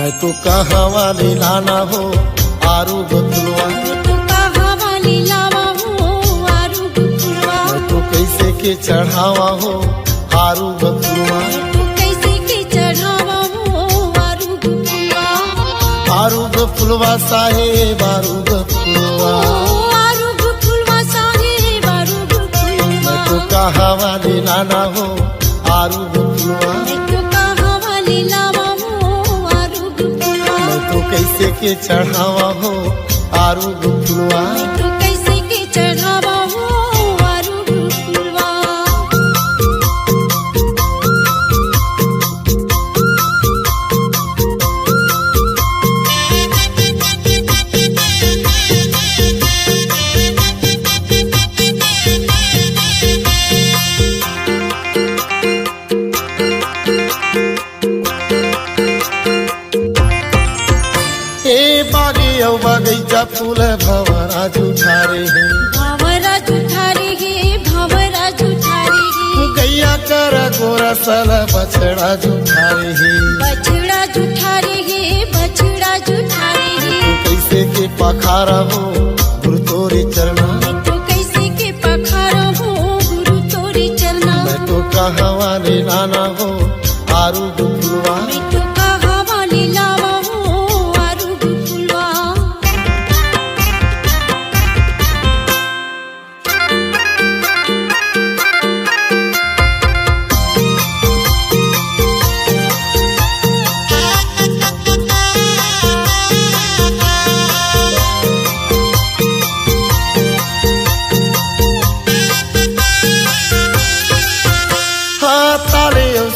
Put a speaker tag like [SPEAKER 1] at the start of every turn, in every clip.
[SPEAKER 1] मैं तो कहाँ वाली लाना हो आरू फुलवा,
[SPEAKER 2] मैं तो कहाँ वाली लावा हो आरू फुलवा,
[SPEAKER 1] मैं तो कैसे के चढ़ावा हो आरू फुलवा,
[SPEAKER 2] मैं तो कैसे के चढ़ावा हो आरू फुलवा,
[SPEAKER 1] आरू फुलवा साहेब आरू फुलवा,
[SPEAKER 2] आरू फुलवा साहेब आरू फुलवा,
[SPEAKER 1] मैं तो कहाँ वाली लाना हो आरू फुलवा,
[SPEAKER 2] मैं तो कहाँ वाली लावा हो आरू फुलवा,
[SPEAKER 1] मैं तो कैसे के चढ़ावा हो आरू फुलवा।
[SPEAKER 2] मैं तो कैसे के चढ़ावा हो आरू फुलवा।
[SPEAKER 1] बगीचा फूल भंवरा जुठारे है,
[SPEAKER 2] भंवरा जुठारे है, भंवरा जुठारे है,
[SPEAKER 1] गैया कर गोरा सल बछड़ा जुठारे है,
[SPEAKER 2] बछड़ा जुठारे है, बछड़ा जुठारे है,
[SPEAKER 1] तू कैसे के पखारा हो गुरु तोरे चरना,
[SPEAKER 2] मैं तो कैसे के पखारा हो गुरु तोरे चरना,
[SPEAKER 1] मैं तो कहाँ वाले लाना हो आरू फुलवा,
[SPEAKER 2] मैं तो कहाँ वाली लावा हो आरू फुलवा।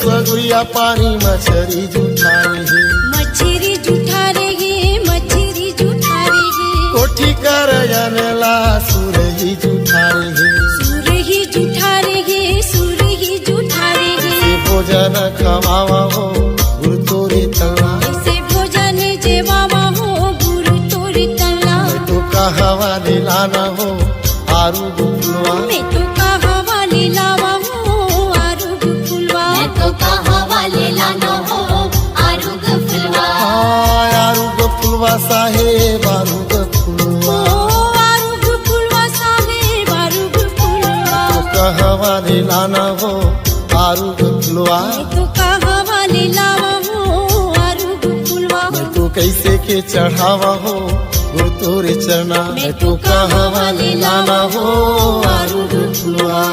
[SPEAKER 1] सगुरिया पानी मछरी जुठारे है,
[SPEAKER 2] मछरी जुठारे है, मछरी जुठारे है,
[SPEAKER 1] कोठी कर जनेला सुरही जुठारे है,
[SPEAKER 2] सूरही जुठारे है, सूरही जुठारे है,
[SPEAKER 1] भोजन खवावा हो गुरु तोरे तला,
[SPEAKER 2] ऐसे भोजन जेवावा हो गुरु तोरे तला,
[SPEAKER 1] मैं तो कहाँ वाले लाना हो आरू फुलवा,
[SPEAKER 2] मैं तो कहाँ वाली लावा हो आरू फुलवा, मैं तो कहाँ वाले लाना हो आरू फुलवा,
[SPEAKER 1] आरू फुलवा साहेब आरू फुलवा,
[SPEAKER 2] आरू फुलवा साहेब आरू फुलवा,
[SPEAKER 1] तो कहाँ वाले लाना हो आरू फुलवा,
[SPEAKER 2] मैं तो कहाँ वाली लावा हो आरू फुलवा,
[SPEAKER 1] मैं तो कैसे के चढ़ावा हो गुरु तोरे चरना, मैं तो कहाँ वाले लाना हो आरू फुलवा।